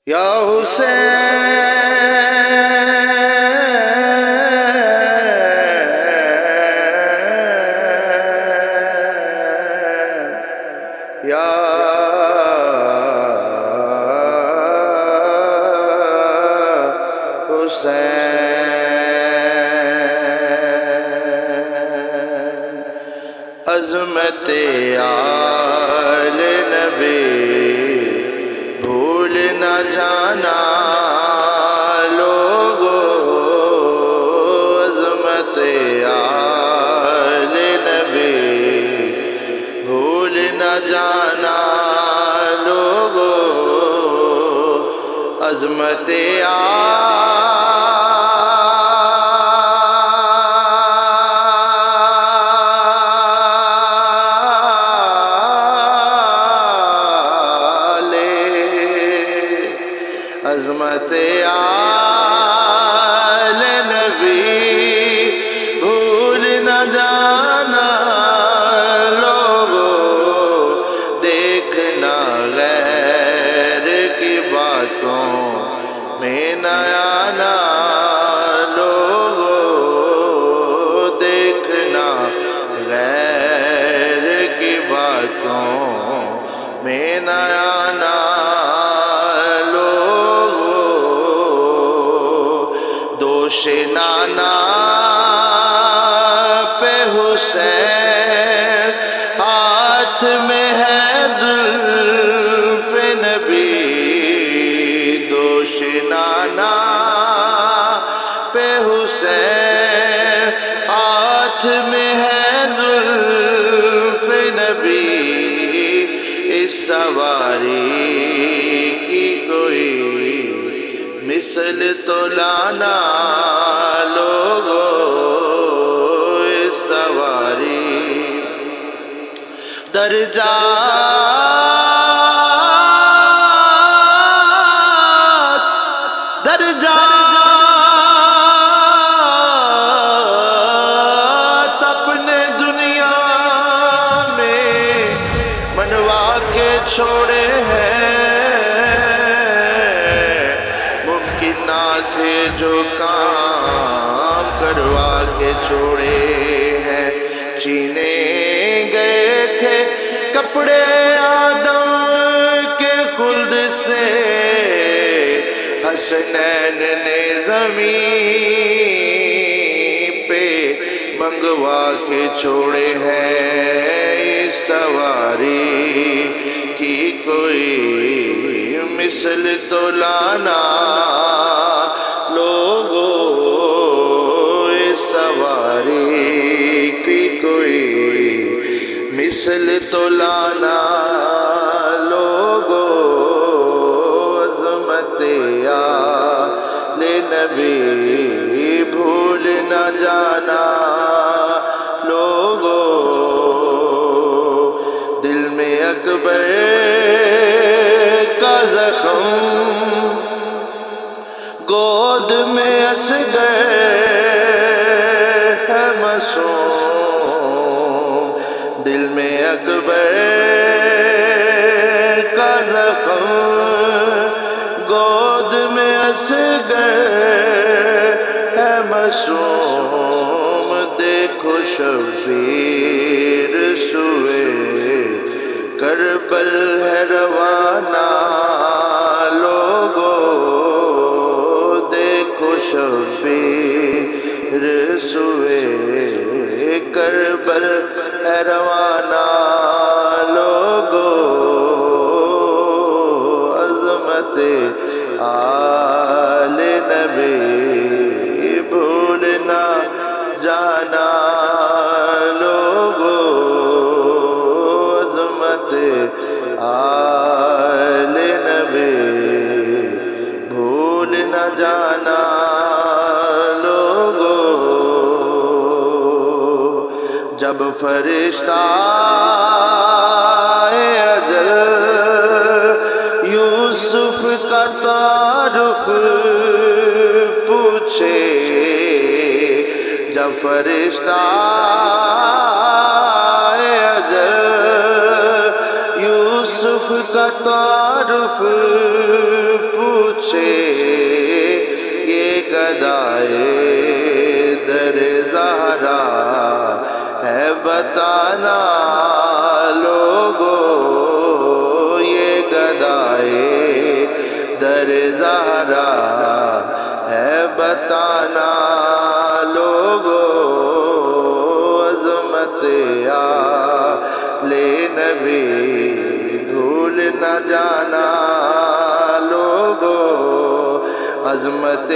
یا حسین یا حسین عظمت آل نبی بھول نہ جانا لوگو، عظمت آل نبی بھول نہ جانا لوگو، عظمت عظمت آل نبی بھول نہ جانا لوگو، دیکھنا غیر کی باتوں میں نہ آنا لوگو، دیکھنا غیر کی باتوں میں نہ آنا، دوش نانا پہ حسین ہاتھ میں ہے زلف نبی، دوش نانا پہ حسین ہاتھ میں ہے زلف نبی، اس سواری کی کوئی مثل تو لانا لوگو، اس سواری درجات اپنے دنیا میں منوا کے چھوڑے ہیں، نہ تھے جو کام کروا کے چھوڑے ہیں، چھینے گئے تھے کپڑے آدم کے خلد سے، حسنین نے زمین پہ منگوا کے چھوڑے ہیں، اس سواری کی کوئی مثل تو لانا لوگو، اس سواری کی کوئی مثل تو لانا لوگو، عظمت آل نبی بھول نہ جانا لوگو، دل میں اکبر کا زخم گود میں اصغر ہے معصوم، دل میں اکبر کا زخم گود میں اصغر ہے معصوم، دیکھو شبیر سوئے کربل ہے روانہ لوگو، دیکھو شبیر سوئے کربل ہے روانہ لوگو، عظمت آل نبی بھول نہ جانا لوگو، عظمت آل نبی بھول نہ جانا لوگو، جب فرشتہ اجل یوسف کا تعارف پوچھے، جب فرشتہ یوسف کا تعارف بتانا لوگو یہ گدائے در زہرا ہے بتانا لوگو عظمت آلِ نبی بھول نہ جانا لوگو عظمت